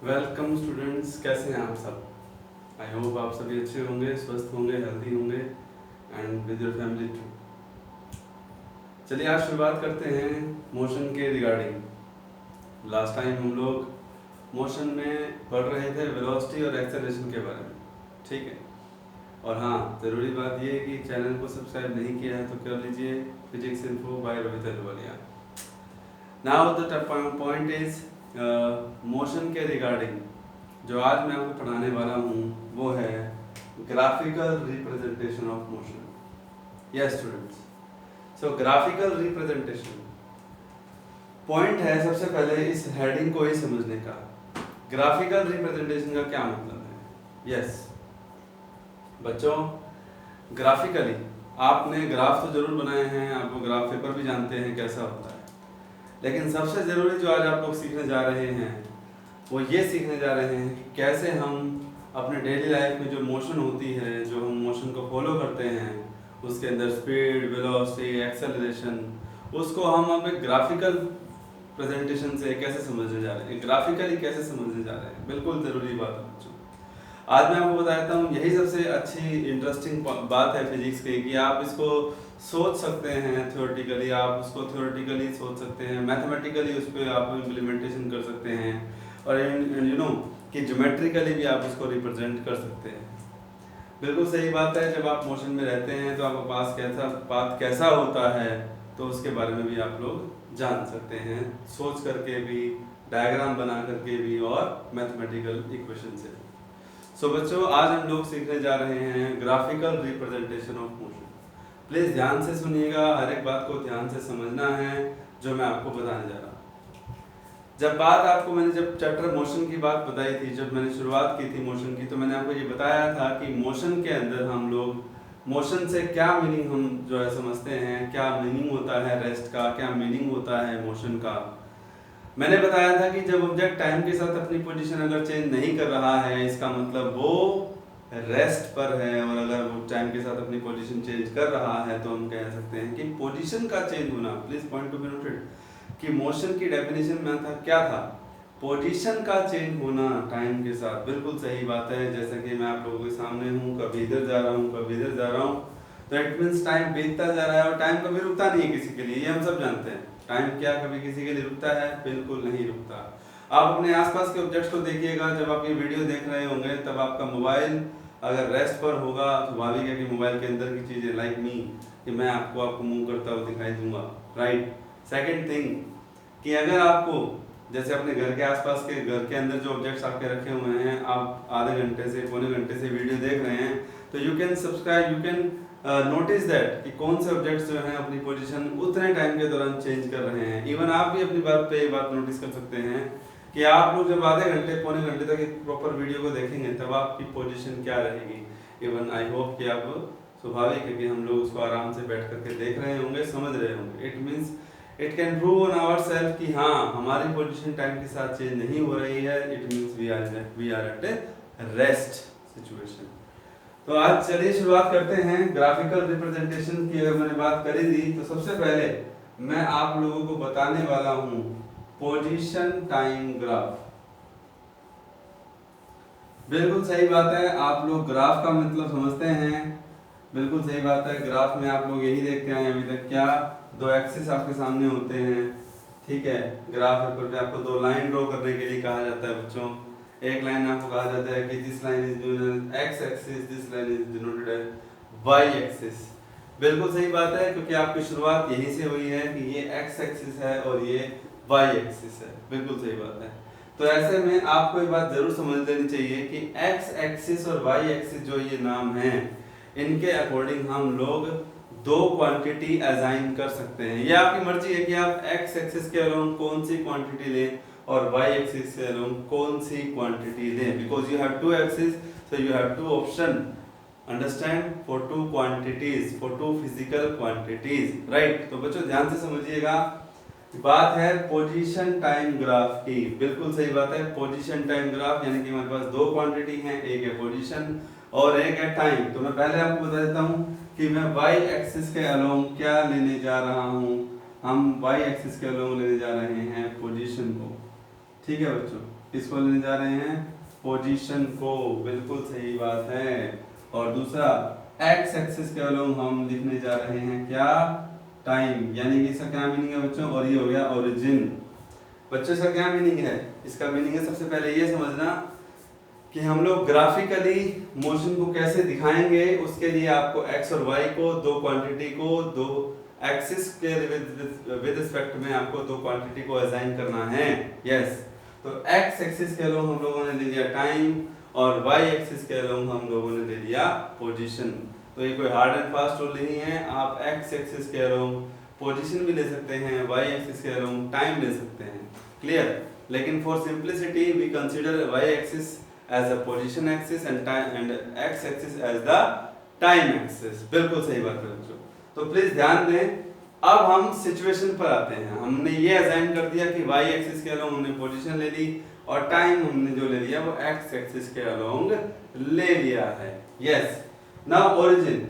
Welcome students, कैसे हैं आप सब। आई होप आप सभी अच्छे होंगे, स्वस्थ होंगे, हेल्दी होंगे and with your family too. चलिए आज शुरुआत करते हैं मोशन के रिगार्डिंग। लास्ट टाइम हम लोग मोशन में पढ़ रहे थे वेलोसिटी और एक्सेलरेशन के बारे में, ठीक है। और हाँ, ज़रूरी बात यह है कि चैनल को सब्सक्राइब नहीं किया है तो कर लीजिए। Physics info by Rohit Ahluwalia. Now the point is motion के रिगार्डिंग जो आज मैं आपको पढ़ाने वाला हूँ वो है graphical representation of motion. Yes students, so graphical representation point है सबसे पहले इस हेडिंग को ही समझने का। ग्राफिकल रिप्रेजेंटेशन का क्या मतलब है। यस बच्चों, ग्राफिकली आपने ग्राफ तो जरूर बनाए हैं, आपको ग्राफ पेपर भी जानते हैं कैसा होता है, लेकिन सबसे ज़रूरी जो आज आप लोग सीखने जा रहे हैं वो ये सीखने जा रहे हैं कि कैसे हम अपने डेली लाइफ में जो मोशन होती है, जो हम मोशन को फॉलो करते हैं, उसके अंदर स्पीड, वेलोसिटी, एक्सेलरेशन, उसको हम अब एक ग्राफिकल प्रेजेंटेशन से कैसे समझने जा रहे हैं, ग्राफिकली कैसे समझने जा रहे हैं। बिल्कुल ज़रूरी बात है बच्चों। आज मैं आपको बताता हूँ, यही सबसे अच्छी इंटरेस्टिंग बात है फिजिक्स की कि आप इसको सोच सकते हैं थ्योरेटिकली, आप उसको थ्योरेटिकली सोच सकते हैं, मैथमेटिकली उस पर आप इम्प्लीमेंटेशन कर सकते हैं, और यू नो कि ज्योमेट्रिकली भी आप उसको रिप्रेजेंट कर सकते हैं। बिल्कुल सही बात है। जब आप मोशन में रहते हैं तो आपके पास पाथ कैसा होता है तो उसके बारे में भी आप लोग जान सकते हैं, सोच करके भी, डायग्राम बना करके भी, और मैथमेटिकल इक्वेशन से। सो बच्चों, आज हम लोग सीखने जा रहे हैं graphical representation of motion. Please ध्यान से सुनिएगा, हर एक बात को ध्यान से समझना है जो मैं आपको बताने जा रहा हूँ। मैंने जब चैप्टर मोशन की बात बताई थी, जब मैंने शुरुआत की थी मोशन की, तो मैंने आपको ये बताया था कि मोशन के अंदर हम लोग मोशन से क्या मीनिंग हम जो है समझते हैं, क्या मीनिंग होता है रेस्ट का, क्या मीनिंग होता है मोशन का। मैंने बताया था कि जब ऑब्जेक्ट टाइम के साथ अपनी पोजीशन अगर चेंज नहीं कर रहा है, इसका मतलब वो रेस्ट पर है, और अगर वो टाइम के साथ अपनी पोजीशन चेंज कर रहा है तो हम कह सकते हैं कि पोजीशन का चेंज होना। Please point to be noted कि मोशन की डेफिनेशन में था क्या था, पोजीशन का चेंज होना टाइम के साथ। बिल्कुल सही बात है। जैसे कि मैं आप लोगों के सामने हूँ, कभी इधर जा रहा हूँ, कभी इधर जा रहा हूँ, तो इट मींस टाइम बीतता जा रहा है, और टाइम कभी रुकता नहीं है किसी के लिए, ये हम सब जानते हैं। टाइम क्या कभी किसी के लिए रुकता है? बिल्कुल नहीं रुकता। आप अपने आसपास के ऑब्जेक्ट्स को देखिएगा, जब आप ये वीडियो देख रहे होंगे तब आपका मोबाइल अगर रेस्ट पर होगा, स्वाभाविक है कि मोबाइल के अंदर की चीजें लाइक मी कि मैं आपको मूव करता हुआ दिखाई दूंगा, राइट। सेकंड थिंग कि अगर आपको जैसे अपने घर के आसपास के, घर के अंदर जो ऑब्जेक्ट्स आपके रखे हुए हैं, आप आधे घंटे से पौने घंटे से वीडियो देख रहे हैं, तो you can subscribe, you can notice that कि कौन से ऑब्जेक्ट्स जो हैं अपनी पोजीशन उतने टाइम के दौरान चेंज कर रहे हैं। इवन आप भी अपनी बात पे ये बात नोटिस कर सकते हैं कि आप लोग जब आधे घंटे पौने घंटे तक एक प्रॉपर वीडियो को देखेंगे तब आपकी पोजीशन क्या रहेगी। इवन आई होप कि आप, स्वाभाविक है कि हम लोग उसको आराम से बैठ करके देख रहे होंगे, समझ रहे होंगे। It means it can prove on our self कि हाँ, हमारी पोजीशन टाइम के साथ चेंज नहीं हो रही है। It means we are at a rest situation. तो आज चलिए शुरुआत करते हैं ग्राफिकल रिप्रेजेंटेशन की। अगर मैंने बात करी थी तो सबसे पहले मैं आप लोगों को बताने वाला हूं पोजीशन टाइम ग्राफ। बिल्कुल सही बात है, आप लोग ग्राफ का मतलब समझते हैं। बिल्कुल सही बात है, ग्राफ में आप लोग यही देखते हैं अभी तक, क्या दो एक्सिस आपके सामने होते हैं, ठीक है। ग्राफ पेपर पे आपको दो लाइन ड्रॉ करने के लिए कहा जाता है बच्चों। एक लाइन आपको कहा जाता है कि this line is known as X axis, this line is denoted as Y axis. बिल्कुल सही बात है, क्योंकि आपकी शुरुआत यहीं से हुई है कि ये एक्स एक्सिस है और ये वाई एक्सिस है। बिल्कुल सही बात है। तो ऐसे में आपको एक बात जरूर समझ लेनी चाहिए कि एक्स एक्सिस और वाई एक्सिस जो ये नाम है, इनके अकॉर्डिंग हम लोग दो क्वांटिटी असाइन कर सकते हैं। ये आपकी मर्जी है कि आप एक्स एक्सिस के अलोंग कौन सी क्वांटिटी लें और वाई एक्सिस के अलोंग कौन सी क्वांटिटी लें, because you have two axis, so you have two option, understand, for two quantities, for two physical quantities, right. तो बच्चों ध्यान से समझिएगा, बात है पोजीशन टाइम ग्राफ की। बिल्कुल सही बात है, पोजीशन टाइम ग्राफ यानी कि हमारे पास दो क्वांटिटी हैं, एक है पोजीशन और एक है टाइम। तो मैं पहले आपको बता देता हूं कि मैं y एक्सिस के अलोंग क्या लेने जा रहा हूं। हम y एक्सिस के अलोंग लेने जा रहे हैं पोजीशन को, ठीक है बच्चों। इसको लेने जा रहे हैं पोजीशन को, बिल्कुल सही बात है। और दूसरा एक्स एक्सिस के अलोंग हम लिखने जा रहे हैं क्या, टाइम, यानी कि इसका क्या मीनिंग है बच्चों, और ये हो गया ओरिजिन। बच्चों इसका क्या मीनिंग है, इसका मीनिंग है सबसे पहले ये समझना कि हम लोग ग्राफिकली मोशन को कैसे दिखाएंगे। उसके लिए आपको एक्स और वाई को, दो क्वांटिटी को, दो एक्सिस के विद रिस्पेक्ट में आपको दो क्वांटिटी को असाइन करना है। यस, तो एक्स एक्सिस के अलोंग हम लोगों ने ले लिया टाइम और वाई एक्सिस के अलोंग हम लोगों ने ले लिया पोजीशन। तो ये कोई हार्ड एंड फास्ट रूल नहीं है, आप एक्स एक्सिस के अलोंग पोजीशन भी ले सकते हैं, वाई एक्सिस के अलोंग टाइम ले सकते हैं। क्लियर? लेकिन for simplicity we consider Y axis as a position axis and time and x axis as the time axis। बिल्कुल सही बात है बच्चों। तो प्लीज ध्यान दें, अब हम सिचुएशन पर आते हैं। हमने ये असाइन कर दिया कि y एक्सिस के अलोंग हमने पोजीशन ले ली और टाइम हमने जो ले लिया वो x एक्सिस के अलोंग ले लिया है। Yes, now origin,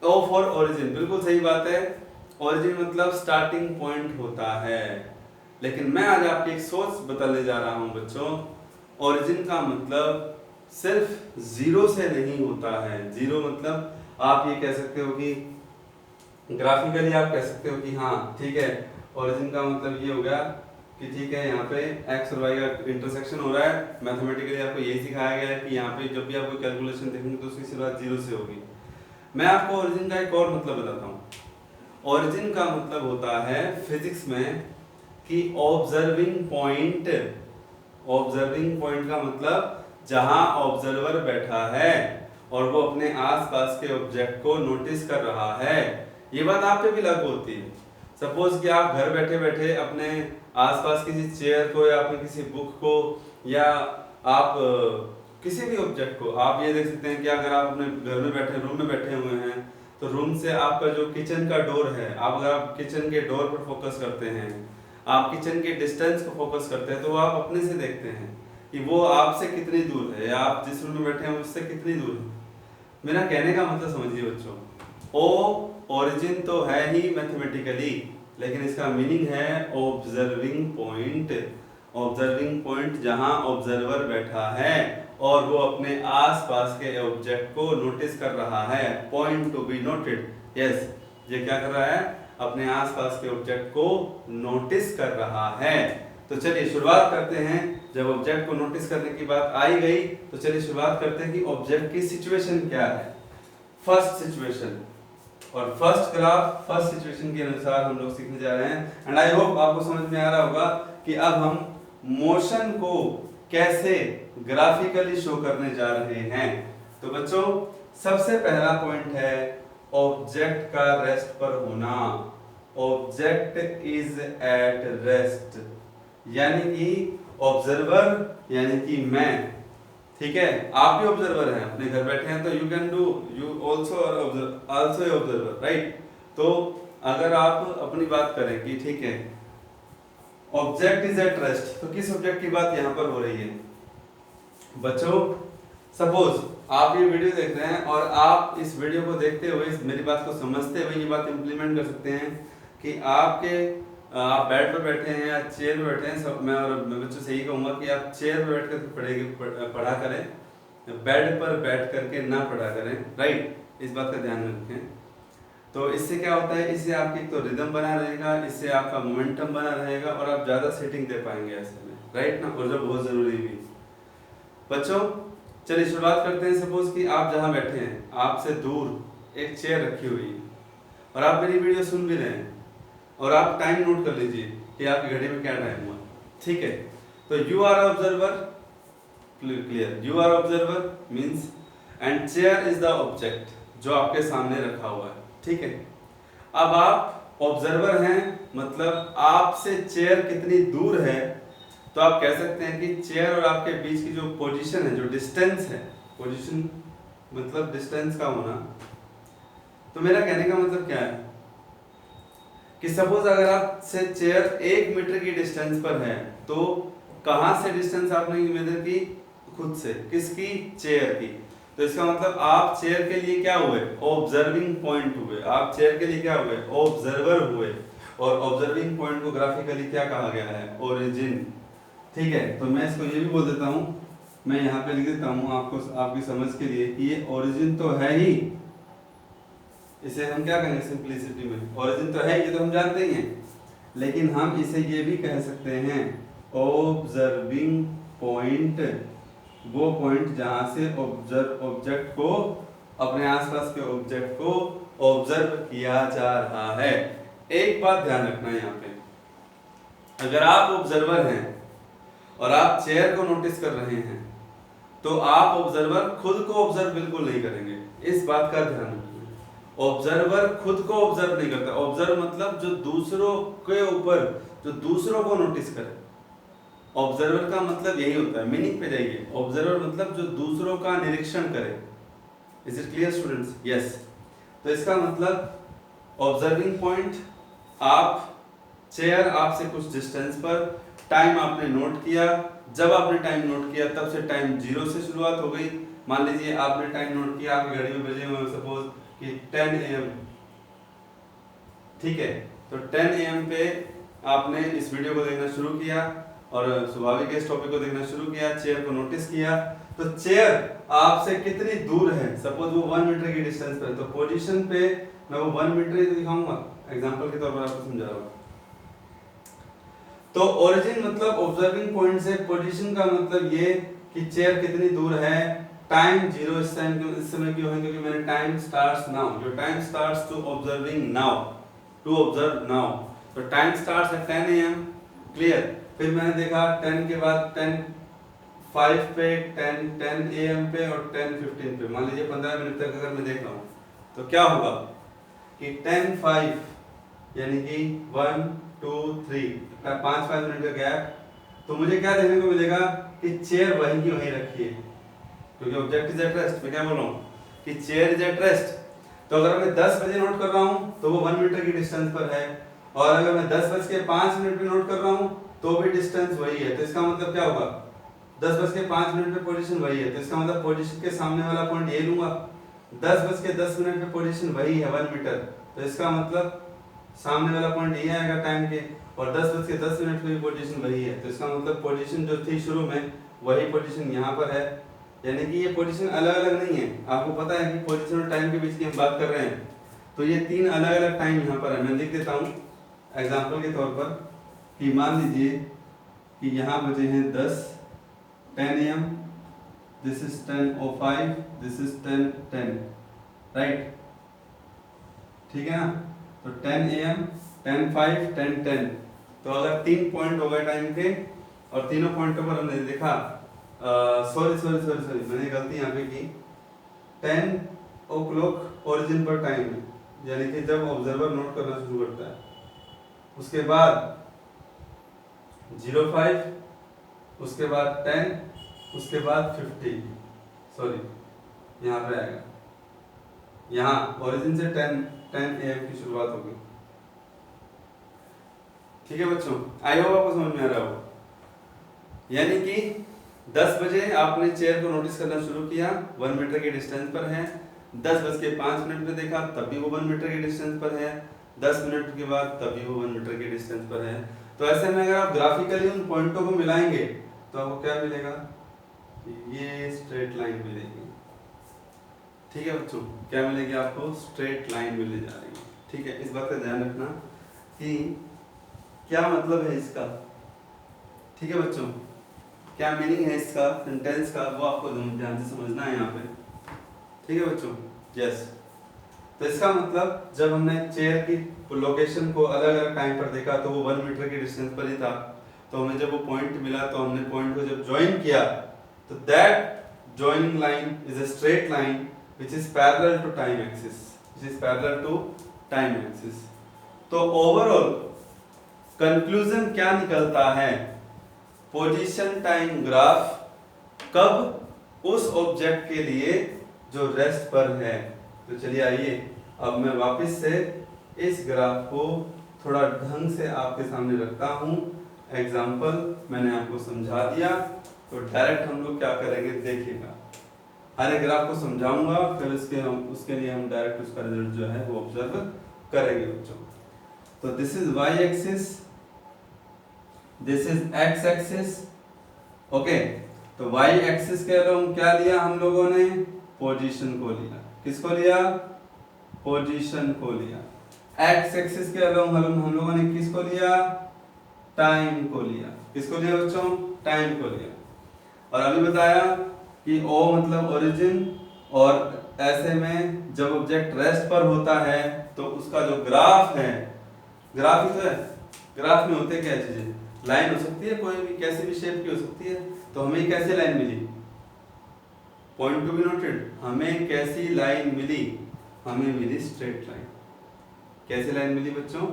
O for origin, बिल्कुल सही बात है। ओरिजिन मतलब स्टार्टिंग पॉइंट होता है, लेकिन मैं आज आपकी एक सोच बताने जा रहा हूं बच्चों। ओरिजिन का मतलब सिर्फ जीरो से नहीं होता है। जीरो मतलब आप ये कह सकते हो कि ग्राफिकली आप कह सकते हो कि हाँ ठीक है, ओरिजिन का मतलब ये हो गया कि ठीक है यहाँ पे एक्स और वाई का इंटरसेक्शन हो रहा है। मैथमेटिकली आपको यही सिखाया गया है कि यहाँ पे जब भी आप कोई कैलकुलेशन देखेंगे तो उसकी शुरुआत जीरो से होगी। मैं आपको ओरिजिन का एक और मतलब बताता हूँ। ओरिजिन का मतलब होता है फिजिक्स में कि ऑब्जर्विंग पॉइंट। ऑब्जर्विंग पॉइंट का मतलब जहां ऑब्जर्वर बैठा है और वो अपने आसपास के ऑब्जेक्ट को नोटिस कर रहा है। ये बात आप पे भी लागू होती है। सपोज कि आप घर बैठे बैठे अपने आसपास किसी चेयर को या अपने किसी बुक को या आप किसी भी ऑब्जेक्ट को आप ये देख सकते हैं कि अगर आप अपने घर में बैठे रूम में बैठे हुए हैं तो रूम से आपका जो किचन का डोर है, आप अगर आप किचन के डोर पर फोकस करते हैं, आप किचन के डिस्टेंस को फोकस करते हैं, तो आप अपने से देखते हैं कि वो आपसे कितनी दूर है या आप जिस रूम में बैठे हैं उससे कितनी दूर है। मेरा कहने का मतलब समझिए बच्चों, ओ ओरिजिन तो है ही मैथमेटिकली, लेकिन इसका मीनिंग है ऑब्जर्विंग पॉइंट। ऑब्जर्विंग पॉइंट जहां ऑब्जर्वर बैठा है और वो अपने आसपास के ऑब्जेक्ट को नोटिस कर रहा है। Point to be noted. Yes, ये क्या कर रहा है, अपने आसपास के ऑब्जेक्ट को नोटिस कर रहा है। तो चलिए शुरुआत करते हैं। जब ऑब्जेक्ट को नोटिस करने की बात आई गई तो चलिए शुरुआत करते हैं कि ऑब्जेक्ट की सिचुएशन क्या है। फर्स्ट सिचुएशन और फर्स्ट ग्राफ फर्स्ट सिचुएशन के अनुसार हम लोग सीखने जा रहे हैं। एंड आई होप आपको समझ में आ रहा होगा कि अब हम मोशन को कैसे ग्राफिकली शो करने जा रहे हैं। तो बच्चों सबसे पहला पॉइंट है ऑब्जेक्ट का रेस्ट पर होना। ऑब्जेक्ट इज एट रेस्ट, यानी कि ऑब्जर्वर यानी कि मैं, ठीक है, आप भी ऑब्जर्वर हैं, अपने घर बैठे हैं तो you can do, you also observer, right. तो अगर आप अपनी बात करें कि ठीक है ऑब्जेक्ट इज एट रेस्ट, तो किस ऑब्जेक्ट की बात यहाँ पर हो रही है बच्चों? सपोज आप ये वीडियो देख रहे हैं और आप इस वीडियो को देखते हुए मेरी बात को समझते हुए ये बात इंप्लीमेंट कर सकते हैं कि आप बेड पर बैठे हैं या चेयर पर बैठे हैं। सब मैं बच्चों से यही कहूँगा कि आप चेयर पर बैठ कर पढ़ा करें, बेड पर बैठ करके ना पढ़ा करें, राइट। इस बात का ध्यान रखें। तो इससे क्या होता है, इससे आपकी तो रिदम बना रहेगा, इससे आपका मोमेंटम बना रहेगा और आप ज़्यादा सेटिंग दे पाएंगे ऐसे में, राइट ना, और जो बहुत ज़रूरी भी। बच्चों चलिए शुरुआत करते हैं। सपोज कि आप जहाँ बैठे हैं आपसे दूर एक चेयर रखी हुई है और आप मेरी वीडियो सुन भी रहे हैं और आप टाइम नोट कर लीजिए कि आपकी घड़ी में क्या टाइम हुआ, ठीक है। तो you are observer, clear, you are observer means and chair is the object जो आपके सामने रखा हुआ है, ठीक है। अब आप ऑब्जर्वर हैं, मतलब आपसे चेयर कितनी दूर है, तो आप कह सकते हैं कि चेयर और आपके बीच की जो पोजीशन है, जो डिस्टेंस है, पोजीशन मतलब डिस्टेंस का होना। तो मेरा कहने का मतलब क्या है कि सपोज अगर आपसे चेयर 1 मीटर की डिस्टेंस पर है तो कहां से डिस्टेंस आपने मेजर की? खुद से। किसकी? चेयर की। तो इसका मतलब आप चेयर के लिए क्या हुए? ऑब्जर्विंग पॉइंट हुए। आप चेयर के लिए क्या हुए? ऑब्जर्वर हुए। और ऑब्जर्विंग पॉइंट को ग्राफिकली क्या कहा गया है? ओरिजिन। ठीक है, तो मैं इसको ये भी बोल देता हूँ, मैं यहाँ पे लिख देता हूँ आपको, आपकी समझ के लिए कि ये ओरिजिन तो है ही, इसे हम क्या कहेंगे सिंप्लिसिटी में, ओरिजिन तो है, ये तो हम जानते ही हैं, लेकिन हम इसे ये भी कह सकते हैं ऑब्जर्विंग पॉइंट, वो पॉइंट जहां से ऑब्जेक्ट को, अपने आसपास के ऑब्जेक्ट को ऑब्जर्व किया जा रहा है। एक बात ध्यान रखना यहाँ पे, अगर आप ऑब्जर्वर हैं और आप चेयर को नोटिस कर रहे हैं तो आप ऑब्जर्वर खुद को ऑब्जर्व बिल्कुल नहीं करेंगे, इस बात का ध्यान रखिए। ऑब्जर्वर खुद को ऑब्जर्व नहीं करता, ऑब्जर्व मतलब जो दूसरों के ऊपर, जो दूसरों को नोटिस करे। ऑब्जर्वर का मतलब यही होता है, मीनिंग पे जाइए, ऑब्जर्वर मतलब जो दूसरों का निरीक्षण करे। Is it clear students? Yes. तो इसका मतलब ऑब्जर्विंग पॉइंट, आप चेयर आपसे कुछ डिस्टेंस पर, टाइम आपने नोट किया, जब आपने टाइम नोट किया तब से टाइम 0 से शुरुआत हो गई। मान लीजिए आपने टाइम नोट किया, आपकी घड़ी में बजे हुए सपोज कि 10 AM, ठीक है, तो 10 AM पे आपने इस वीडियो को देखना शुरू किया और स्वाभाविक इस टॉपिक को देखना शुरू किया, चेयर को नोटिस किया, तो चेयर आपसे कितनी दूर है, सपोज वो 1 मीटर की डिस्टेंस पर, तो पोजीशन पे मैं वो 1 मीटर ही तो दिखाऊंगा, एग्जांपल के तौर पर आपको समझा रहा हूँ। तो ओरिजिन मतलब ऑब्जर्विंग पॉइंट से, पोजीशन का मतलब ये कि चेयर कितनी दूर है, टाइम 0 इस समय क्यों है, क्योंकि मैंने time starts now, your time starts to observing now, to observe now, तो time starts at 10 AM, clear. फिर मैंने देखा 10 के बाद 10:05 पे, 10 AM पे और 10:15 पे, मान लीजिए 15 मिनट तक अगर मैं देख रहा हूँ तो क्या होगा कि 10:05 यानी कि 1 2 3 5 मिनट का गैप, तो मुझे क्या देखने को मिलेगा कि चेयर वहीं की वहीं रखी है, क्योंकि ऑब्जेक्ट इज एट रेस्ट। मैं क्या बोल रहा हूँ कि चेयर इज एट रेस्ट, तो अगर मैं 10 बजे नोट कर रहा हूँ तो वो 1 मीटर की डिस्टेंस पर है, और अगर मैं 10:05 पे नोट कर रहा हूँ तो भी डिस्टेंस वही है, तो इसका मतलब क्या होगा, 10:05 पे पोजीशन वही है, तो इसका मतलब पोजीशन के सामने वाला पॉइंट ये लूंगा, 10:10 पे पोजीशन वही है 1 मीटर, तो इसका मतलब सामने वाला पॉइंट ये आएगा टाइम के, और 10:10 पे भी पोजीशन वही है, तो इसका मतलब पोजीशन जो थी शुरू में वही पोजीशन यहाँ पर है, यानी कि ये पोजीशन अलग अलग नहीं है। आपको पता है कि पोजीशन और टाइम के बीच की हम बात कर रहे हैं, तो ये 3 अलग अलग टाइम यहाँ पर है। मैं लिख देता हूँ एग्जाम्पल के तौर पर कि मान लीजिए कि यहाँ बजे हैं 10 AM, this is 10:05, this is 10:10, right, ठीक है ना, तो 10 AM, 10:05, 10:10, तो अगर 3 पॉइंट हो गए टाइम के और तीनों पॉइंटों पर हमने देखा, सॉरी मैंने गलती यहाँ पे की, 10 o'clock ओरिजिन पर टाइम है, यानी कि जब ऑब्जर्वर नोट करना शुरू करता है, उसके बाद 05, उसके बाद 10, उसके बाद 50, सॉरी यहाँ पे आएगा, यहाँ ओरिजिन से 10 AM की शुरुआत होगी, ठीक है बच्चों, आई होप आपको समझ में आ रहा हो। यानी कि 10 बजे आपने चेयर को नोटिस करना शुरू किया, 1 मीटर के डिस्टेंस पर है, 10:05 पे देखा तब भी वो 1 मीटर के डिस्टेंस पर है, 10 मिनट के बाद तब भी वो 1 मीटर के डिस्टेंस पर है। तो ऐसे में अगर आप ग्राफिकली उन पॉइंटों को मिलाएंगे तो आपको क्या मिलेगा, ये स्ट्रेट लाइन मिलेगी, ठीक है बच्चों, क्या मिलेगी आपको, स्ट्रेट लाइन मिलने जा रही है, ठीक है। इस बात का ध्यान रखना कि क्या मतलब है इसका, ठीक है बच्चों, क्या मीनिंग है इसका सेंटेंस का, वो आपको ध्यान से समझना है यहाँ पे, ठीक है बच्चों, यस। तो इसका मतलब जब हमने चेयर की लोकेशन को अलग अलग टाइम पर देखा तो वो 1 मीटर के डिस्टेंस पर ही था, तो हमें जब वो पॉइंट मिला तो हमने पॉइंट को जब ज्वाइन किया तो that joining line is a straight line which is parallel to time axis, which is parallel to time axis। तो ओवरऑल कंक्लूजन क्या निकलता है, पोजीशन टाइम ग्राफ कब उस ऑब्जेक्ट के लिए जो रेस्ट पर है। तो चलिए आइए अब मैं वापस से इस ग्राफ को थोड़ा ढंग से आपके सामने रखता हूँ, एग्जाम्पल मैंने आपको समझा दिया, तो डायरेक्ट हम लोग क्या करेंगे देखिएगा, हर एक ग्राफ को समझाऊंगा, फिर उसके लिए हम डायरेक्ट उसका रिजल्ट जो है वो ऑब्जर्व करेंगे बच्चों। तो this is y axis, this is x axis okay, तो वाई एक्सिस के अलोंग क्या लिया हम लोगों ने? पोजीशन को लिया। किसको लिया? पोजीशन को लिया। एक्स एक्सिस के अलोंग हम लोगों ने किसको लिया? टाइम को लिया। किसको लिया बच्चों? टाइम को लिया। और अभी बताया कि ओ मतलब ओरिजिन, और ऐसे में जब ऑब्जेक्ट रेस्ट पर होता है तो उसका जो ग्राफ है, ग्राफ ही तो है, ग्राफ में होते क्या चीजें? लाइन हो सकती है, कोई भी कैसी भी शेप की हो सकती है। तो हमें कैसी लाइन मिली? पॉइंट टू बी नोटेड, हमें कैसी लाइन मिली? हमें मिली स्ट्रेट लाइन। कैसी लाइन मिली बच्चों?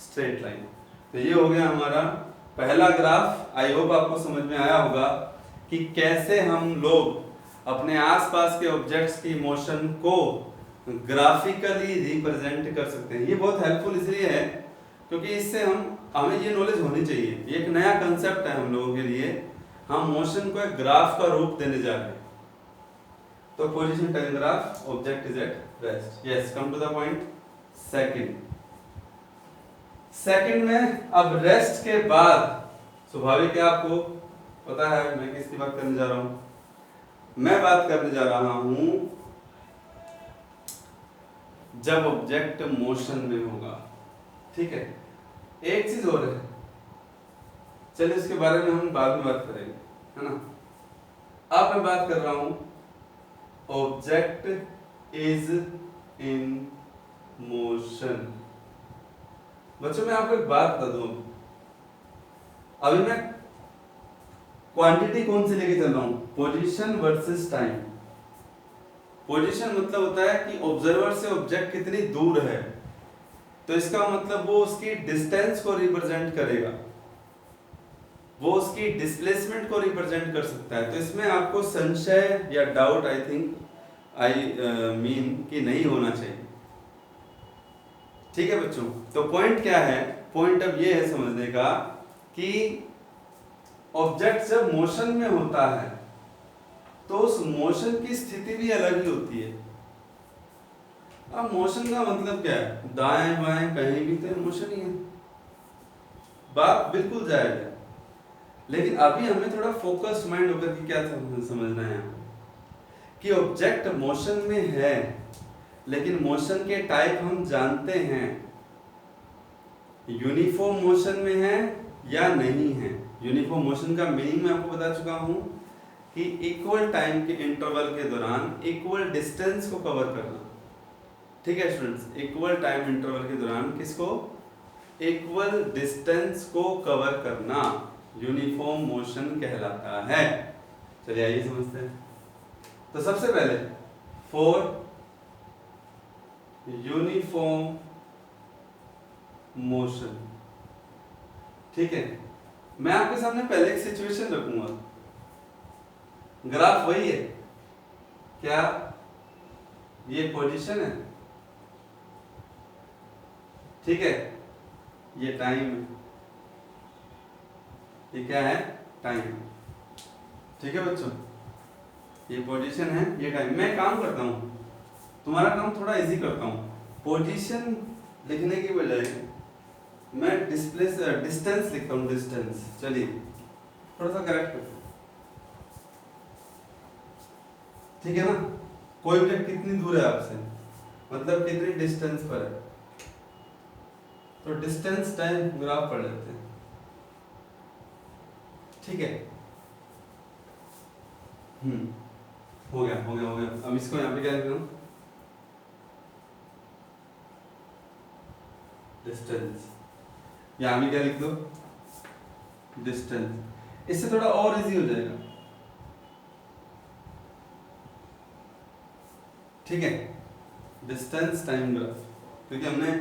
Straight line. तो ये हो गया हमारा पहला ग्राफ। आई होप आपको समझ में आया होगा कि कैसे हम लोग अपने आसपास के ऑब्जेक्ट्स की मोशन को ग्राफिकली रिप्रेजेंट कर सकते हैं। ये बहुत हेल्पफुल इसलिए है क्योंकि इससे हमें ये नॉलेज होनी चाहिए। ये एक नया कंसेप्ट है हम लोगों के लिए। हम मोशन को एक ग्राफ का रूप देने जा रहे हैं। तो position time graph, object is at rest. Yes, come to the point. Second में अब रेस्ट के बाद स्वाभाविक है, आपको पता है मैं किसकी बात करने जा रहा हूं? मैं बात करने जा रहा हूं जब ऑब्जेक्ट मोशन में होगा। ठीक है, एक चीज और है, चलिए उसके बारे में हम बाद में बात करेंगे, है ना। अब मैं बात कर रहा हूं ऑब्जेक्ट इज इन मोशन। बच्चों मैं आपको एक बात बता दूं, अभी मैं क्वांटिटी कौन सी लेके चल रहा हूं? Position versus time. पोजीशन मतलब होता है कि ऑब्जर्वर से ऑब्जेक्ट कितनी दूर है, तो इसका मतलब वो उसकी डिस्टेंस को रिप्रेजेंट करेगा, वो उसकी डिस्प्लेसमेंट को रिप्रेजेंट कर सकता है। तो इसमें आपको संशय या डाउट आई मीन कि नहीं होना चाहिए। ठीक है बच्चों, तो पॉइंट क्या है? पॉइंट अब ये है समझने का कि ऑब्जेक्ट जब मोशन में होता है तो उस मोशन की स्थिति भी अलग ही होती है। अब मोशन का मतलब क्या है? दाएं बाएं कहीं भी तो मोशन ही है, बात बिल्कुल जायज है। लेकिन अभी हमें थोड़ा फोकस्ड माइंड होकर के क्या समझना है कि ऑब्जेक्ट मोशन में है, लेकिन मोशन के टाइप हम जानते हैं, यूनिफॉर्म मोशन में है या नहीं है। यूनिफॉर्म मोशन का मीनिंग मैं आपको बता चुका हूं कि इक्वल टाइम के इंटरवल के दौरान इक्वल डिस्टेंस को कवर करना। ठीक है स्टूडेंट्स, इक्वल टाइम इंटरवल के दौरान किसको? इक्वल डिस्टेंस को कवर करना यूनिफॉर्म मोशन कहलाता है। चलिए आइए समझते हैं। तो सबसे पहले फॉर यूनिफॉर्म मोशन, ठीक है, मैं आपके सामने पहले एक सिचुएशन रखूंगा। ग्राफ वही है क्या? ये पोजीशन है, ठीक है, ये टाइम है, ये क्या है? टाइम। ठीक है बच्चों, ये पोजीशन है, ये टाइम। मैं काम करता हूं, तुम्हारा काम थोड़ा इजी करता हूं। पोजीशन लिखने की बजाय मैं डिस्टेंस लिखता हूं, डिस्टेंस। चलिए थोड़ा सा करेक्ट करता हूं, ठीक है ना। कोई ऑब्जेक्ट कितनी दूर है आपसे, मतलब कितनी डिस्टेंस पर है, तो डिस्टेंस टाइम ग्राफ पढ़ लेते हैं। ठीक है, हो गया हो गया हो गया। अब इसको यहाँ पे क्या लिख रहा हूं? डिस्टेंस। यहाँ भी क्या लिख दो? डिस्टेंस। इससे थोड़ा और इजी हो जाएगा। ठीक है, डिस्टेंस टाइम ग्राफ, क्योंकि हमने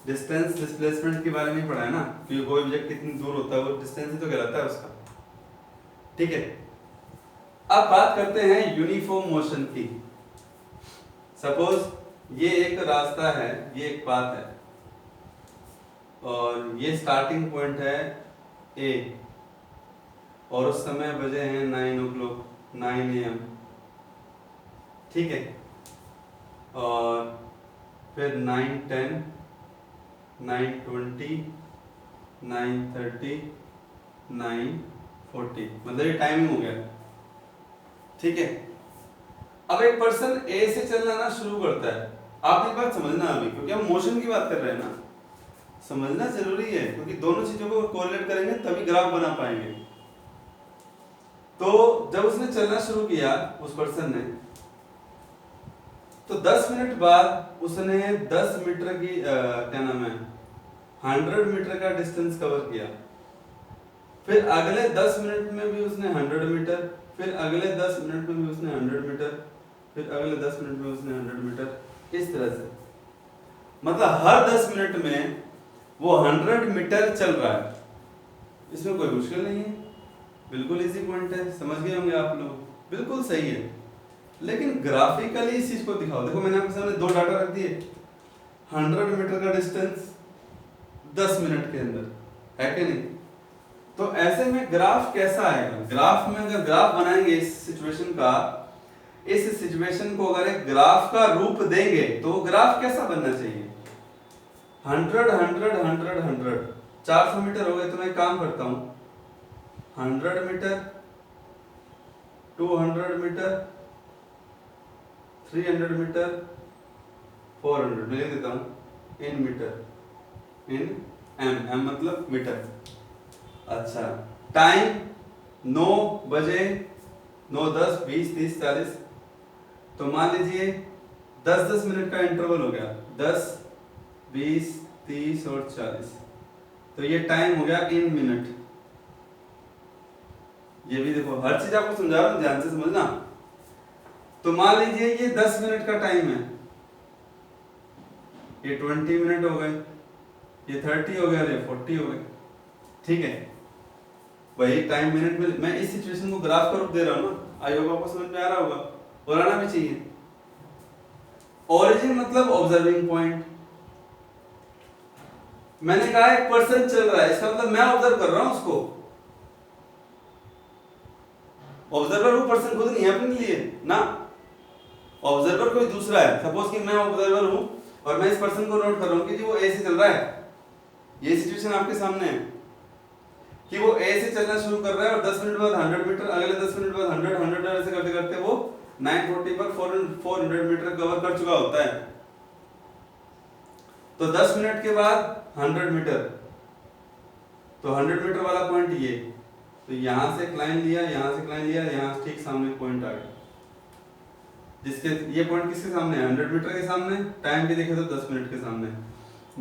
डिस्टेंस डिस्प्लेसमेंट के बारे में पढ़ा है ना, कि कोई ऑब्जेक्ट कितनी दूर होता है वो डिस्टेंस ही तो कहलाता है उसका। ठीक है, अब बात करते हैं यूनिफॉर्म मोशन की। सपोज ये एक रास्ता है, ये एक पाथ है, और ये स्टार्टिंग पॉइंट है ए, और उस समय बजे हैं 9 AM। ठीक है, और फिर 9:10, 9:20, 9:30, 9:40, 40, मतलब ये टाइमिंग हो गया। ठीक है, अब एक पर्सन ए से चलना ना शुरू करता है। आप एक बात समझना अभी, क्योंकि हम मोशन की बात कर रहे हैं ना, समझना जरूरी है, क्योंकि दोनों चीजों को कोरिलेट करेंगे तभी ग्राफ बना पाएंगे। तो जब उसने चलना शुरू किया उस पर्सन ने, तो 10 मिनट बाद उसने 10 मीटर की क्या नाम है 100 मीटर का डिस्टेंस कवर किया। फिर अगले 10 मिनट में भी उसने 100 मीटर, फिर अगले 10 मिनट में भी उसने 100 मीटर, फिर अगले 10 मिनट में उसने 100 मीटर, इस तरह से। मतलब हर 10 मिनट में वो 100 मीटर चल रहा है। इसमें कोई मुश्किल नहीं है, बिल्कुल इजी पॉइंट है, समझ गए होंगे आप लोग, बिल्कुल सही है। लेकिन ग्राफिकली इस चीज को दिखाओ। देखो मैंने आपके सामने दो डाटा रख दिए, 100 मीटर का डिस्टेंस 10 मिनट के अंदर, है कि नहीं? तो ऐसे में ग्राफ कैसा आएगा? ग्राफ में अगर ग्राफ बनाएंगे इस सिचुएशन का, इस सिचुएशन को अगर एक ग्राफ का रूप देंगे तो ग्राफ कैसा बनना चाहिए? 100 100 100 100 400 मीटर हो गए। तो मैं एक काम करता हूं, 100 मीटर, 200 मीटर, 300 मीटर, 400 मैं लिख देता हूं इन मीटर, इन एम मतलब मीटर। अच्छा, टाइम 9 बजे, 9 10 20 30 40, तो मान लीजिए 10-10 मिनट का इंटरवल हो गया, 10 20 30 और 40, तो ये टाइम हो गया इन मिनट। ये भी देखो, हर चीज आपको समझा रहा हूं, ध्यान से समझना। तो मान लीजिए ये 10 मिनट का टाइम है, ये 20 मिनट हो गए, ये 30 हो गया, ये 40 हो गए। ठीक है, वही टाइम मिनट में मैं इस सिचुएशन को ग्राफ का रूप दे रहा हूं ना। आई होप आपको समझ में आ रहा होगा, और आना भी चाहिए। ओरिजिन मतलब ऑब्जर्विंग पॉइंट। मैंने कहा एक पर्सन चल रहा है, इसका मतलब मैं ऑब्जर्व कर रहा हूं उसको। ऑब्जर्वर वो पर्सन खुद नहीं है अपने लिए ना, ऑब्जर्वर कोई दूसरा है। सपोज कि मैं ऑब्जर्वर हूं और मैं इस पर्सन को नोट कर रहा हूं कि जी वो ए से चल रहा है। ये सिचुएशन आपके सामने है कि वो ए से चलना शुरू कर रहा है और 10 मिनट बाद 100 मीटर, अगले 10 मिनट बाद 100 ऐसे करते करते वो 940 पर 400 मीटर कवर कर चुका होता है। तो 10 मिनट के बाद 100 मीटर, तो 100 मीटर वाला पॉइंट ये, तो यहां से एक लाइन लिया, यहां से एक लाइन लिया, यहां ठीक सामने पॉइंट आ गया, जिसके ये पॉइंट किसके सामने है? 100 मीटर के सामने। टाइम भी देखे तो 10 मिनट के सामने।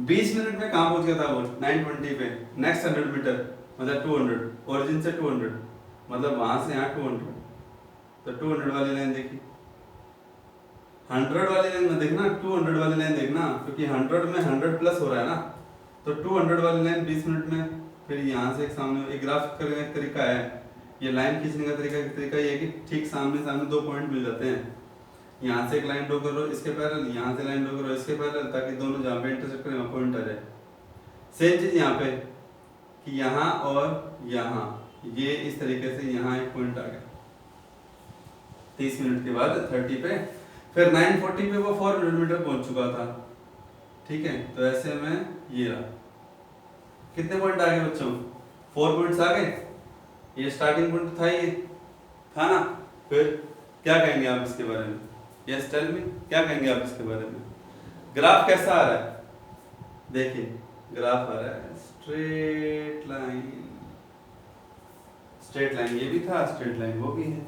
20 मिनट में कहां पहुंच गया था वो? 920 पे। नेक्स्ट 100 मीटर मतलब 200, ओरिजिन से 200, मतलब वहां से यहाँ 200, तो 200 वाली लाइन देखी। 100 वाली लाइन में देखना, 200 वाली लाइन देखना, क्योंकि 100 में 100 प्लस हो रहा है ना, तो 200 वाली लाइन 20 मिनट में। फिर यहाँ से एक सामने एक ग्राफ करने का तरीका है, ये लाइन खींचने का तरीका ये है कि ठीक सामने सामने दो पॉइंट मिल जाते हैं। यहाँ से एक लाइन ड्रॉ करो इसके पैरेलल, यहाँ से लाइन ड्रॉ करो इसके पैरेलल, ताकि दोनों जहाँ पे इंटरसेक्ट करें वहाँ पॉइंट आ जाए। सेम चीज यहाँ पे कि यहाँ और यहाँ, ये इस तरीके से यहाँ एक पॉइंट आ गया 30 मिनट के बाद 30 पे। फिर 940 पे वो 400 मीटर पहुंच चुका था। ठीक है, तो ऐसे में ये रहा। कितने पॉइंट आ गए बच्चों? 4 पॉइंट्स आ गए। ये स्टार्टिंग पॉइंट था, ये था ना। फिर क्या कहेंगे आप इसके बारे में? यस टेल मी, क्या कहेंगे आप इसके बारे में? ग्राफ कैसा आ रहा है? देखिए ग्राफ आ रहा है स्ट्रेट लाइन। स्ट्रेट लाइन ये भी था, स्ट्रेट लाइन वो भी है,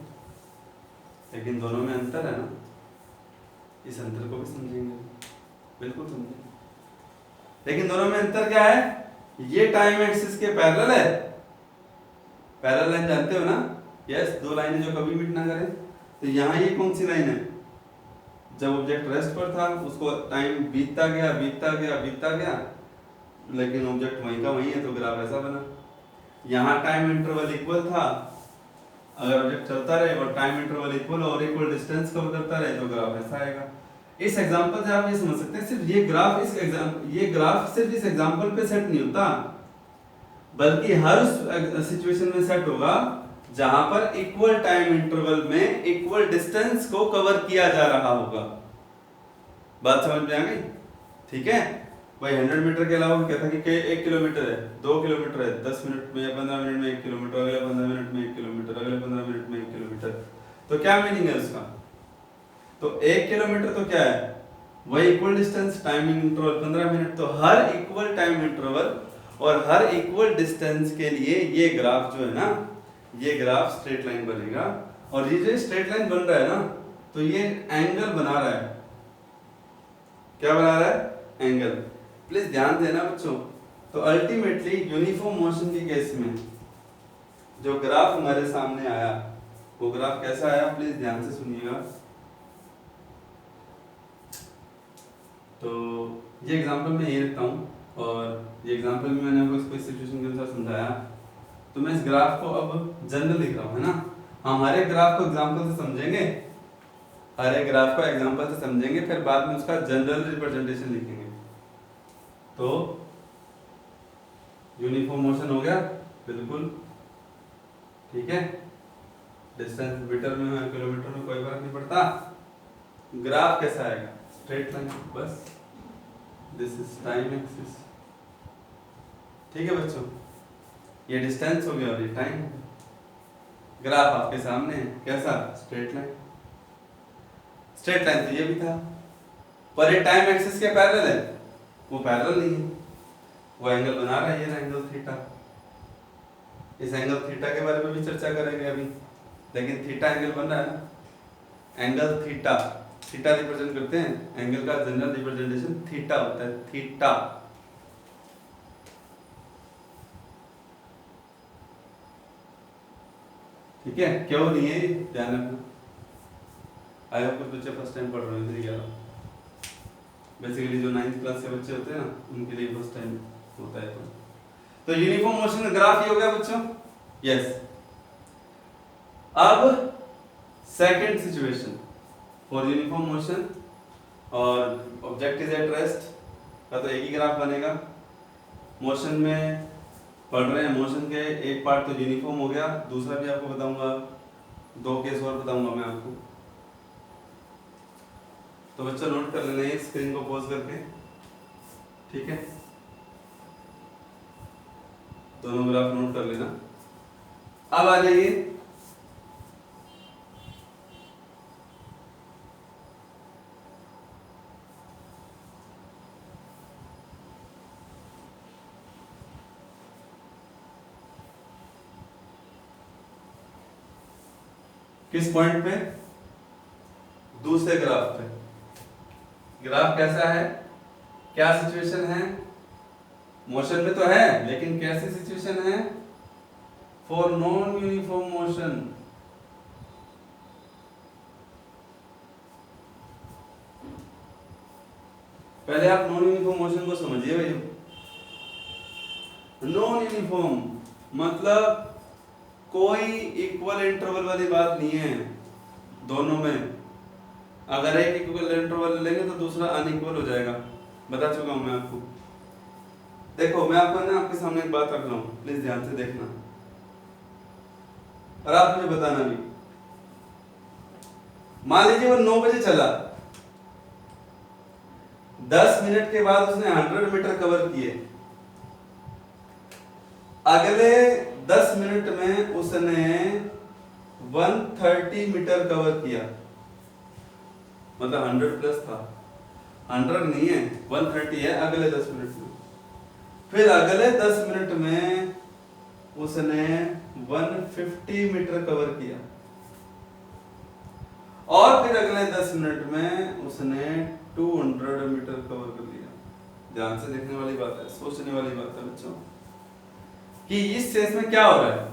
लेकिन दोनों में अंतर है ना। इस अंतर को भी समझेंगे, बिल्कुल समझेंगे। लेकिन दोनों में अंतर क्या है? ये टाइम एक्सिस के पैरेलल है। पैरेलल लाइन जानते हो ना? यस, दो लाइनें जो कभी मीट ना करें। तो यहाँ ये कौन सी लाइन है? जब ऑब्जेक्ट रेस्ट पर था उसको टाइम बीतता गया बीतता गया बीतता गया, लेकिन ऑब्जेक्ट वहीं का वहीं है, तो ग्राफ ऐसा बना। यहाँ टाइम इंटरवल इक्वल था, अगर ऑब्जेक्ट चलता रहे और टाइम इंटरवल इक्वल और इक्वल डिस्टेंस कवर करता रहे तो ग्राफ ऐसा आएगा। इस एग्जांपल से आप ये समझ सकते हैं, सिर्फ ये ग्राफ सिर्फ इस एग्जांपल पे सेट नहीं होता, बल्कि हर उस सिचुएशन में सेट होगा जहां पर इक्वल टाइम इंटरवल में इक्वल डिस्टेंस को कवर किया जा रहा होगा। बात समझ में आ गई? ठीक है भाई। 100 मीटर के अलावा क्या था कि 1 किलोमीटर है, 2 किलोमीटर है, 10 मिनट में या 15 मिनट में 1 किलोमीटर, अगले 15 मिनट में तो क्या मीनिंग है उसका? तो 1 किलोमीटर तो क्या है, वही equal distance, timing interval 15 minute. तो हर इक्वल टाइम इंटरवल और हर इक्वल डिस्टेंस के लिए ये ग्राफ जो है ना, ये ग्राफ स्ट्रेट लाइन बनेगा। और ये जो स्ट्रेट लाइन बन रहा है ना, तो ये एंगल बना रहा है। क्या बना रहा है? एंगल। प्लीज ध्यान देना बच्चों। तो अल्टीमेटली यूनिफॉर्म मोशन के केस में जो ग्राफ हमारे सामने आया, वो ग्राफ कैसा आया? प्लीज ध्यान से सुनिएगा। तो ये एग्जांपल मैं ये रखता हूँ, और ये एग्जांपल में मैंने आपको इसको इस सिचुएशन के अनुसार समझाया। तो मैं इस ग्राफ को अब जनरल लिख रहा हूँ, है ना। हम हर एक ग्राफ को एग्जांपल से समझेंगे, हर एक ग्राफ को एग्जांपल से समझेंगे, फिर बाद में उसका जनरल रिप्रेजेंटेशन लिखेंगे। तो यूनिफॉर्म मोशन हो गया, बिल्कुल ठीक है। डिस्टेंस मीटर में है, किलोमीटर में, कोई फर्क नहीं पड़ता। ग्राफ कैसा आएगा? स्ट्रेट लाइन, बस। दिस इज टाइम एक्सिस, ठीक है बच्चों। ये डिस्टेंस हो गया और ये टाइम हो गया। ग्राफ आपके सामने है, कैसा? Straight line. स्ट्रेट लाइन तो ये भी था, पर ये टाइम एक्सिस के पैरेलल है? वो पैरेलल नहीं है, वो एंगल बना रहा है, ये एंगल थीटा। इस एंगल थीटा के बारे में भी चर्चा करेंगे अभी, लेकिन थीटा एंगल बन रहा है ना, एंगल थीटा। थीटा रिप्रेजेंट करते हैं, एंगल का जनरल रिप्रेजेंटेशन थीटा होता है, थीटा। ठीक है, क्यों नहीं है ध्यान रखना। आई होप कुछ बच्चे फर्स्ट टाइम पढ़ रहे हैं, इधर ही बेसिकली जो 9th क्लास के बच्चे होते हैं ना, उनके लिए फर्स्ट टाइम होता है। तो यूनिफॉर्म मोशन का ग्राफ ये हो गया बच्चों, यस। अब second situation for uniform motion और ऑब्जेक्ट इज एट रेस्ट का तो एक ही ग्राफ बनेगा। मोशन में पढ़ रहे हैं, मोशन के एक पार्ट तो यूनिफॉर्म हो गया, दूसरा भी आपको बताऊंगा, 2 केस और बताऊंगा मैं आपको। तो बच्चा नोट कर लेना है स्क्रीन को पॉज करके, ठीक है। दोनों ग्राफ नोट कर लेना। अब आ जाइए किस पॉइंट पे? दूसरे ग्राफ पे। ग्राफ कैसा है, क्या सिचुएशन है? मोशन में तो है, लेकिन कैसी सिचुएशन है? For non uniform motion. पहले आप नॉन यूनिफॉर्म मोशन को समझिए भाई। नॉन यूनिफॉर्म मतलब कोई इक्वल इंटरवल वाली बात नहीं है दोनों में। अगर एक इक्वल इंटरवल लेंगे तो दूसरा अनइक्वल हो जाएगा, बता चुका हूं मैं आपको। देखो मैं आपको ना आपके सामने एक बात रख रहा हूं, प्लीज ध्यान से देखना और आप मुझे बताना भी। मान लीजिए वो 9 बजे चला, 10 मिनट के बाद उसने 100 मीटर कवर किए। अगले 10 मिनट में उसने 130 मीटर कवर किया, मतलब 100 प्लस था, 100 नहीं है, 130 है अगले 10 मिनट में। फिर अगले 10 मिनट में उसने 150 मीटर कवर किया, और फिर अगले 10 मिनट में उसने 200 मीटर कवर कर लिया। ध्यान से देखने वाली बात है, सोचने वाली बात है बच्चों कि इस केस में क्या हो रहा है।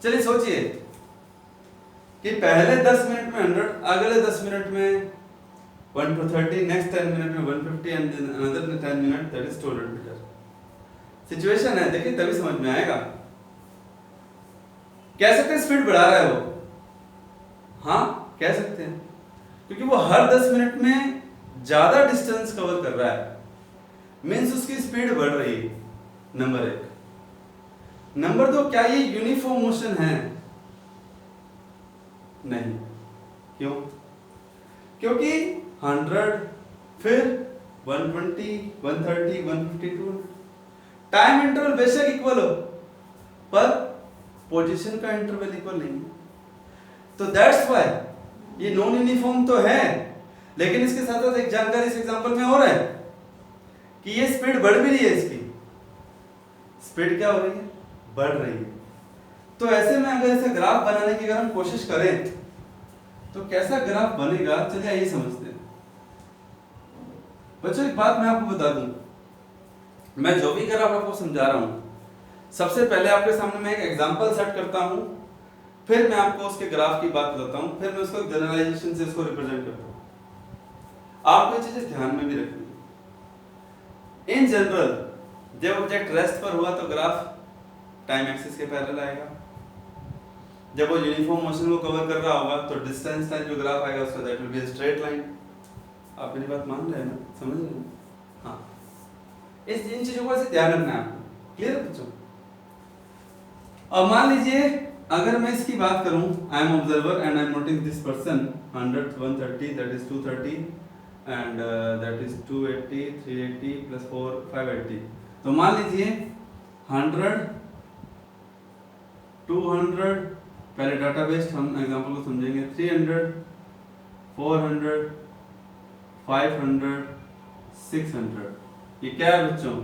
चलिए सोचिए कि पहले 10 मिनट में 100, अगले 10 मिनट में 130, नेक्स्ट 10 मिनट में 150 and another 10 minute that is 200 meter. Situation है, देखिए तभी समझ में आएगा। कह सकते हैं स्पीड बढ़ा रहा है वो, हाँ कह सकते हैं, क्योंकि वो हर 10 मिनट में ज्यादा डिस्टेंस कवर कर रहा है, मींस उसकी स्पीड बढ़ रही है, नंबर 1। नंबर 2, क्या ये यूनिफॉर्म मोशन है? नहीं। क्यों? क्योंकि 100 फिर 120, 130, 150, 200, टाइम इंटरवल बेशक इक्वल हो, पर पोजीशन का इंटरवल इक्वल नहीं है। तो दैट्स व्हाई ये नॉन यूनिफॉर्म तो है, लेकिन इसके साथ साथ एक जानकारी इस एग्जांपल में और है कि ये स्पीड बढ़ भी रही है, इसकी स्पीड क्या हो रही है, बढ़ रही है। तो ऐसे में अगर ऐसे ग्राफ बनाने की अगर हम कोशिश करें तो कैसा ग्राफ बनेगा, चलिए आइए समझते हैं। बच्चों एक बात मैं आपको बता दूं, मैं जो भी ग्राफ आपको समझा रहा हूं, सबसे पहले आपके सामने मैं एक एग्जांपल सेट करता हूं, फिर मैं आपको उसके ग्राफ की बात बताता हूं, फिर मैं उसको जनरलाइजेशन से इसको रिप्रेजेंट करता हूं। आपको ये चीजें ध्यान में भी रखनी है। इन जनरल जब ऑब्जेक्ट रेस्ट पर हुआ तो ग्राफ टाइम एक्सिस के पैरेलल आएगा। जब वो यूनिफॉर्म मोशन को कवर कर रहा होगा तो डिस्टेंस लाइन जो ग्राफ आएगा उसका that will be a straight line. आप मेरी बात मान रहे हैं ना, समझ रहे हैं? हाँ, इस इन चीजों को ऐसे ध्यान रखना है आपको। क्लियर है बच्चों? अब मान लीजिए अगर मैं इसकी बात करूं, I am observer and I am noting this person 100 130 that is 230 and that is 280 380 plus 4 580। तो मान लीजिए 100 200, पहले डाटा बेस्ड हम एग्जांपल को समझेंगे, 300 400 500 600। ये क्या है बच्चों?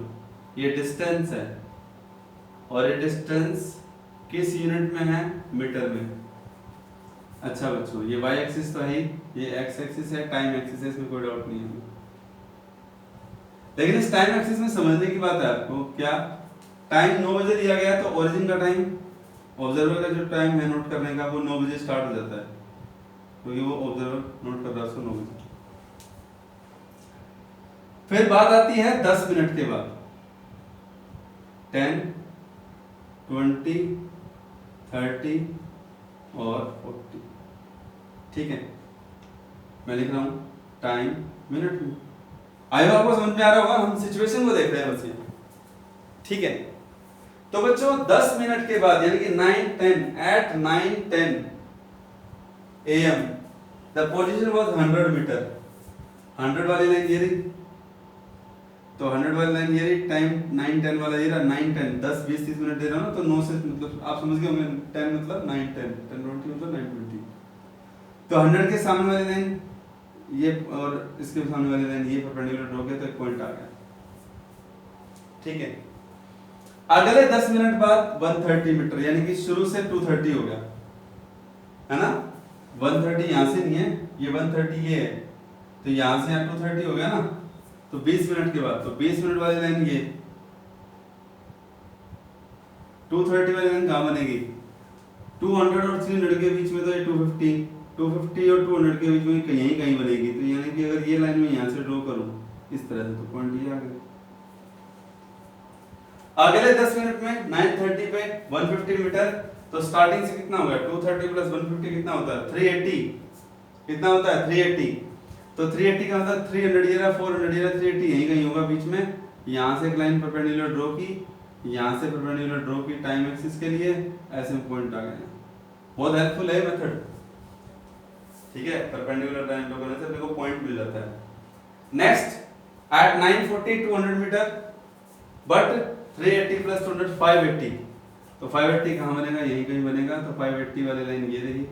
ये डिस्टेंस है, और ये डिस्टेंस किस यूनिट में है? मीटर में। अच्छा बच्चों, ये y एक्सिस तो है ही, ये x एक्सिस है, टाइम एक्सिस है, इसमें कोई डाउट नहीं है। लेकिन इस टाइम एक्सिस में समझने की बात है आपको, क्या टाइम 9 बजे दिया गया है तो ओरिजिन का टाइम, ऑब्जर्वर का जो टाइम है नोट करने का, वो 9 बजे स्टार्ट हो जाता है, क्योंकि वो ऑब्जर्वर नोट कर रहा है उसको 9 बजे। फिर बात आती है 10 मिनट के बाद, 10 20 30 और 40। ठीक है, मैं लिख रहा हूं टाइम मिनट में। आई होप आपको समझ में आ रहा होगा, हम सिचुएशन को देख रहे हैं बस ये। ठीक है, तो बच्चों 10 मिनट के बाद यानी कि 9:10 at 9:10 AM the position was 100 meter. 100 वाली लाइन ये रही, तो 100 वाली लाइन ये रही, टाइम 9:10 वाला ये रहा, 9:10 10 20 30 मिनट दे रहा हूं ना, तो 9 से मतलब आप समझ गए होंगे, 10 मतलब 9:10 10:20 मतलब 9:20। तो 100 के सामने वाली लाइन ये और इसके सामने वाली लाइन ये परपेंडिकुलर ड्रॉ किया तो एक पॉइंट आ गया। ठीक है, अगले 10 मिनट बाद 130 मीटर, यानी कि शुरू से 230 हो गया, है ना? 130 यहां से नहीं है, ये 130 ये है, तो यहां से यहां 230 हो गया ना। तो 20 मिनट के बाद, तो 20 मिनट वाली लाइन ये 230 वाली लाइन कहां बनेगी? 200 और 300 के बीच में, तो ये 250 और 200 के बीच में कहीं कहीं बनेगी। तो यानी कि अगर ये लाइन में यहां से ड्रॉ करूं इस तरह से, तो पॉइंट ये आ गया। अगले 10 मिनट में 9:30 पे 150 मीटर, तो स्टार्टिंग से कितना हो गया? 230 प्लस 150 कितना होता है? 380। कितना होता है? 380। तो 380 का मतलब 300 ये रहा, 400 ये रहा, 380 यहीं कहीं होगा बीच में। यहां से एक लाइन परपेंडिकुलर ड्रॉ की, यहां से परपेंडिकुलर ड्रॉ की टाइम एक्सिस के लिए, ऐसे में पॉइंट आ गया। बहुत हेल्पफुल है मेथड। ठीक है, परपेंडिकुलर लाइन ड्रॉ करने से अपने को पॉइंट मिल जाता है। Next at 940 200 meter, but 380 plus 200 580। तो 580 कहां बनेगा? यहीं कहीं बनेगा। तो 580 वाली लाइन ये रही,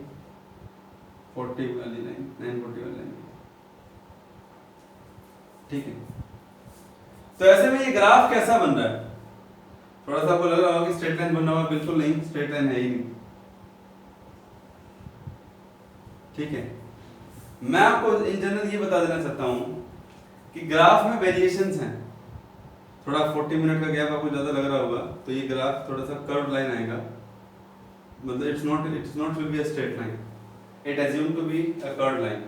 40 वाली लाइन 940 वाली लाइन। ठीक है, तो ऐसे में ये ग्राफ कैसा बन रहा है? थोड़ा सा आपको लग रहा होगा कि स्ट्रेट लाइन बन रहा होगा, बिल्कुल नहीं, स्ट्रेट लाइन है ही नहीं। ठीक है, मैं आपको इन जनरल ये बता देना चाहता हूं कि ग्राफ में वेरिएशंस हैं। थोड़ा 40 मिनट का गैप आपको ज्यादा लग रहा होगा, तो ये ग्राफ थोड़ा सा कर्व लाइन आएगा, मतलब it's not will be a straight line, it assume to be a curve line.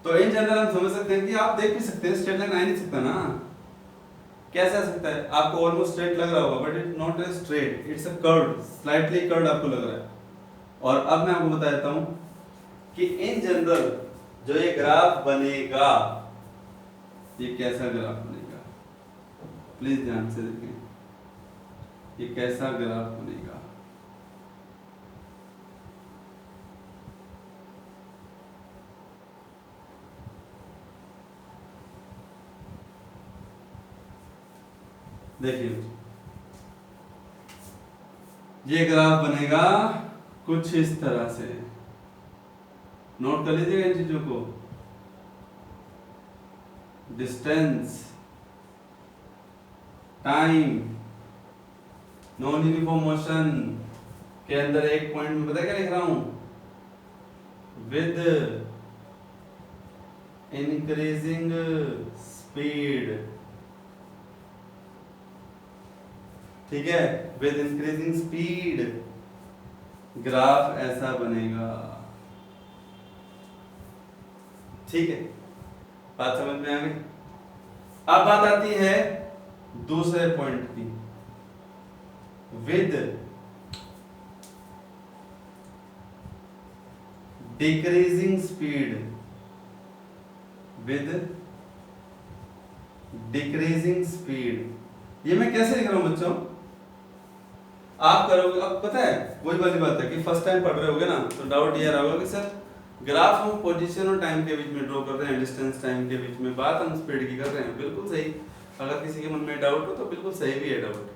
तो इन जनरल हम समझ सकते हैं कि आप देख भी सकते हैं स्ट्रेट लाइन आ नहीं सकता ना, कैसे आ सकता है? आपको ऑलमोस्ट स्ट्रेट लग रहा होगा, but it not a straight, it's a curve, slightly curved आपको लग रहा है। और अब मैं आपको बता देता हूं कि इन जनरल जो ये ग्राफ बनेगा, ये कैसा ग्राफ बनेगा, प्लीज ध्यान से देखें, ये कैसा ग्राफ बनेगा। देखिए, ये ग्राफ बनेगा कुछ इस तरह से। नोट कर लीजिएगा इन चीजों को। Distance, time, non uniform motion के अंदर एक पॉइंट में पता क्या लिख रहा हूं, विद इंक्रीजिंग स्पीड, ठीक है, विद इंक्रीजिंग स्पीड ग्राफ ऐसा बनेगा। ठीक है, बात समझ में आ गई। अब बात आती है दूसरे पॉइंट की, with decreasing speed, with decreasing speed. ये मैं कैसे लिख रहा हूं बच्चों, आप करोगे, अब पता है वही वाली बात है कि फर्स्ट टाइम पढ़ रहे होगे ना, तो डाउट ये रहा होगा कि सर ग्राफ हम पोजीशन और टाइम के बीच में ड्रॉ कर रहे हैं, डिस्टेंस टाइम के बीच में, बात हम स्पीड की कर रहे हैं। बिल्कुल सही, अगर किसी के मन में डाउट हो तो बिल्कुल सही भी है डाउट।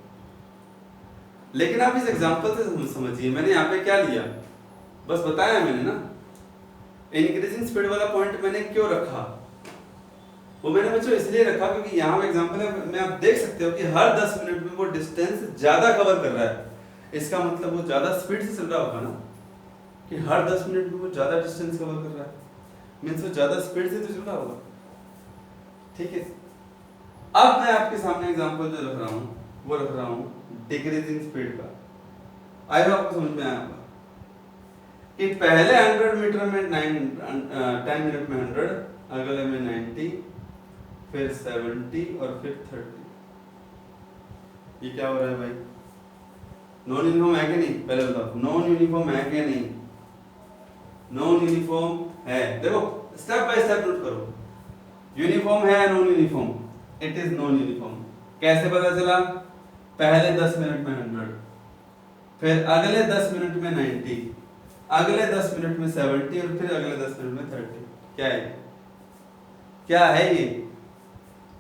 लेकिन आप इस एग्जांपल से समझिए, मैंने यहाँ पे क्या लिया, बस बताया मैंने ना, इंक्रीजिंग स्पीड वाला पॉइंट मैंने क्यों रखा, वो मैंने बच्चों इसलिए रखा क्योंकि यहाँ एग्जांपल में आप देख सकते हो कि हर 10 मिनट में वो डिस्टेंस ज्यादा कवर कर रहा है। इसका मतलब वो ज्यादा स्पीड से चल रहा होगा ना, कि हर 10 मिनट में वो ज्यादा डिस्टेंस कवर कर रहा है, मीन्स वो ज्यादा स्पीड से तो चल रहा होगा। ठीक है, अब मैं आपके सामने एग्जांपल जो रख रहा हूँ वो रख रहा हूँ डिक्रीजिंग स्पीड का। आई होप आपको समझ में आया होगा कि पहले 100 मीटर में 10 मिनट में 100, अगले में 90, फिर 70 और फिर 30। ये क्या हो रहा है भाई, नॉन यूनिफॉर्म है कि नहीं, पहले बताओ, नॉन यूनिफॉर्म है कि नहीं, नॉन यूनिफॉर्म है। देखो स्टेप बाय स्टेप नोट करो, यूनिफॉर्म है non uniform, it is non uniform. कैसे पता चला, पहले 10 मिनट में 100, फिर अगले 10 मिनट में 90, अगले 10 मिनट में 70 और फिर अगले 10 मिनट में 30। क्या है, क्या है ये,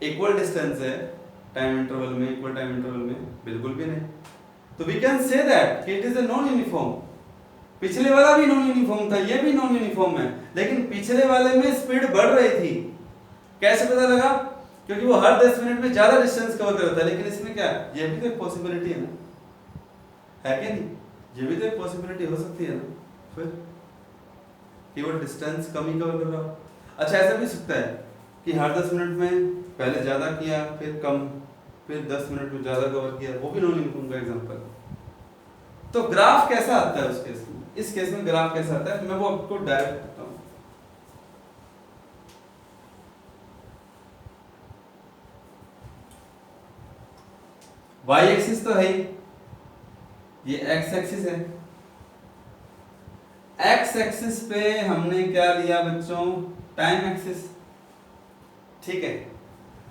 इक्वल डिस्टेंस है टाइम इंटरवल में, इक्वल टाइम इंटरवल में? बिल्कुल भी नहीं। तो वी कैन से दैट कि it is a non uniform. पिछले वाला भी नॉन यूनिफॉर्म था, ये भी नॉन यूनिफॉर्म है, लेकिन पिछले वाले में स्पीड बढ़ रही थी। कैसे पता लगा, क्योंकि वो हर 10 मिनट में ज्यादा डिस्टेंस कवर करता है। लेकिन इसमें क्या, ये भी तो एक पॉसिबिलिटी है ना, है कि नहीं, ये भी तो एक पॉसिबिलिटी हो सकती है ना, फिर कि वो डिस्टेंस कम ही कवर कर रहा हो। अच्छा, ऐसा भी सकता है कि हर 10 मिनट में पहले ज्यादा किया, फिर कम, फिर 10 मिनट में ज्यादा कवर किया, वो भी नॉन यूनिफॉर्म का एग्जांपल। तो ग्राफ कैसा आता है उस केस में, इस केस में ग्राफ कैसा आता है, मैं वो आपको डायरेक्ट बताता हूं। वाई एक्सिस तो है ही, ये एक्स एक्सिस है, एक्स एक्सिस पे हमने क्या लिया बच्चों, टाइम एक्सिस, ठीक है,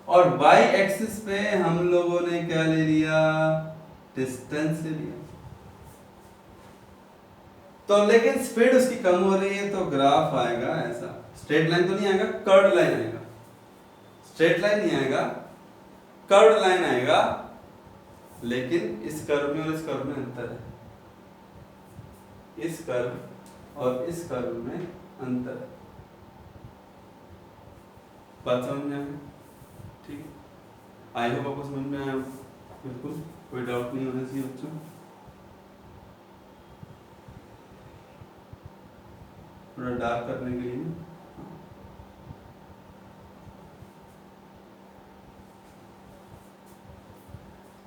और वाई एक्सिस पे हम लोगों ने क्या ले लिया, डिस्टेंस ले लिया। तो लेकिन स्पीड उसकी कम हो रही है, तो ग्राफ आएगा ऐसा, स्ट्रेट लाइन तो नहीं आएगा, कर्व्ड लाइन आएगा, स्ट्रेट लाइन नहीं आएगा, कर्व्ड लाइन आएगा। लेकिन इस कर्व में और इस कर्व में अंतर है, इस कर्व और इस कर्व में अंतर है। बात समझ में आ गई? ठीक है, आई होप आपको समझ में आया, बिल्कुल कोई डाउट नहीं होना चाहिए बच्चों। थोड़ा डार्क करने के लिए,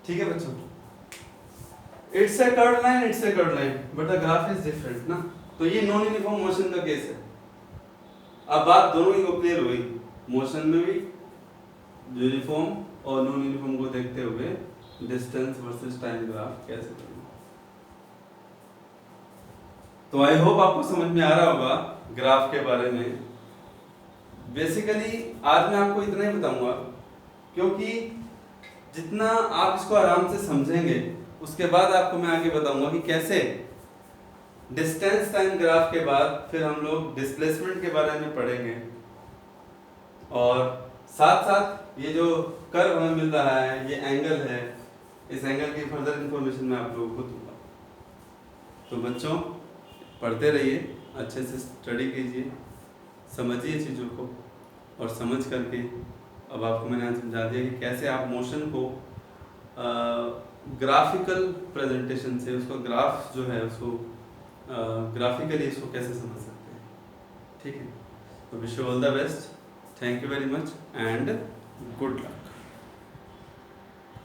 ठीक है बच्चों, it's a curved line, it's a curved line, but the graph is different ना। तो ये नॉन यूनिफॉर्म मोशन का केस है। अब बात दोनों ही को क्लियर हुई, मोशन में भी यूनिफॉर्म और नॉन यूनिफॉर्म को देखते हुए डिस्टेंस वर्सेस टाइम ग्राफ कैसे करना। तो आई होप आपको समझ में आ रहा होगा ग्राफ के बारे में। बेसिकली आज मैं आपको इतना ही बताऊंगा, क्योंकि जितना आप इसको आराम से समझेंगे उसके बाद आपको मैं आगे बताऊंगा कि कैसे डिस्टेंस टाइम ग्राफ के बाद फिर हम लोग डिस्प्लेसमेंट के बारे में पढ़ेंगे, और साथ साथ ये जो कर्व हमें मिल रहा है, ये एंगल है, इस एंगल की फर्दर इंफॉर्मेशन मैं आप लोगों को दूंगा। तो बच्चों पढ़ते रहिए, अच्छे से स्टडी कीजिए, समझिए चीज़ों को, और समझ करके अब आपको मैंने आज समझा दिया कि कैसे आप मोशन को ग्राफिकल प्रेजेंटेशन से, उसको ग्राफ जो है उसको ग्राफिकली इसको कैसे समझ सकते हैं। ठीक है, तो wish you all the best, thank you very much and good luck.